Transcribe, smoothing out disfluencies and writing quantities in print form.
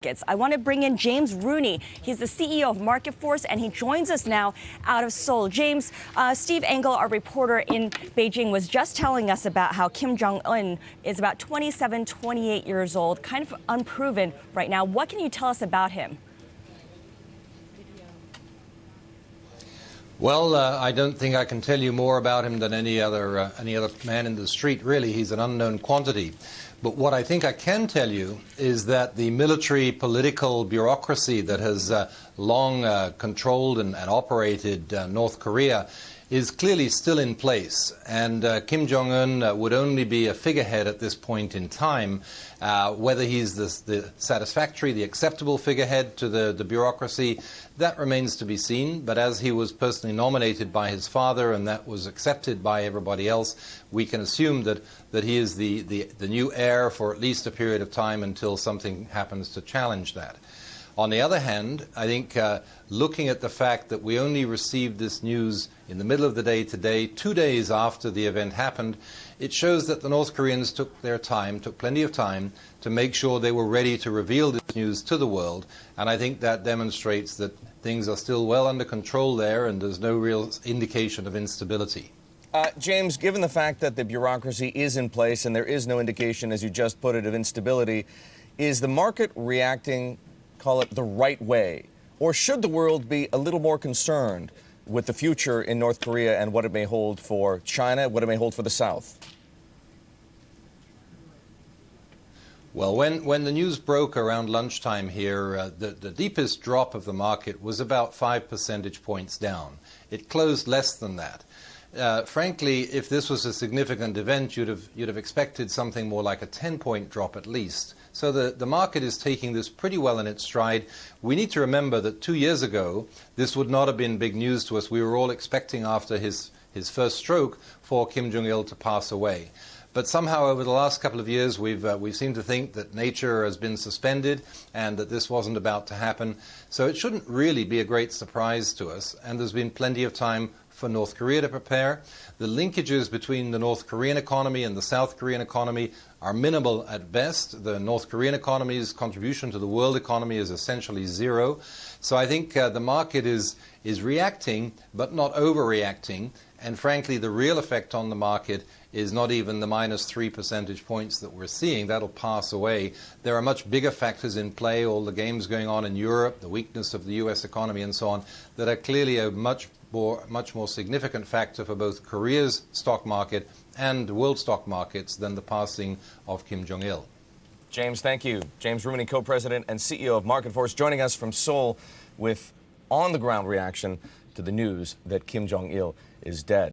I want to bring in James Rooney. He's the CEO of Market Force, and he joins us now out of Seoul. James, Steve Engel, our reporter in Beijing, was just telling us about how Kim Jong Il is about 27, 28 years old, kind of unproven right now. What can you tell us about him? Well, I don't think I can tell you more about him than any other man in the street. Really, he's an unknown quantity. But what I think I can tell you is that the military political bureaucracy that has long controlled and operated North Korea is clearly still in place. And Kim Jong-un would only be a figurehead at this point in time. Whether he's the satisfactory, the acceptable figurehead to the bureaucracy, that remains to be seen. But as he was personally nominated by his father and that was accepted by everybody else, we can assume that he is the new heir for at least a period of time until something happens to challenge that. On the other hand, I think looking at the fact that we only received this news in the middle of the day today, 2 days after the event happened, it shows that the North Koreans took their time, took plenty of time to make sure they were ready to reveal this news to the world. And I think that demonstrates that things are still well under control there and there's no real indication of instability. James, given the fact that the bureaucracy is in place and there is no indication, as you just put it, of instability, is the market reacting, call it, the right way? Or should the world be a little more concerned with the future in North Korea and what it may hold for China, what it may hold for the South? Well, when the news broke around lunchtime here, the deepest drop of the market was about 5 percentage points down. It closed less than that. Frankly, if this was a significant event, you'd have expected something more like a 10-point drop at least. So the market is taking this pretty well in its stride. We need to remember that 2 years ago, this would not have been big news to us. We were all expecting after his first stroke for Kim Jong Il to pass away. But somehow over the last couple of years, we've seemed to think that nature has been suspended and that this wasn't about to happen. So it shouldn't really be a great surprise to us. And there's been plenty of time for North Korea to prepare. The linkages between the North Korean economy and the South Korean economy are minimal at best. The North Korean economy's contribution to the world economy is essentially zero. So I think the market is reacting, but not overreacting. And frankly, the real effect on the market is not even the -3 percentage points that we're seeing. That'll pass away. There are much bigger factors in play, all the games going on in Europe, the weakness of the US economy and so on, that are clearly a much more significant factor for both Korea's stock market and world stock markets than the passing of Kim Jong Il. James, thank you. James Rooney, co-president and CEO of Market Force, joining us from Seoul with on-the-ground reaction to the news that Kim Jong Il is dead.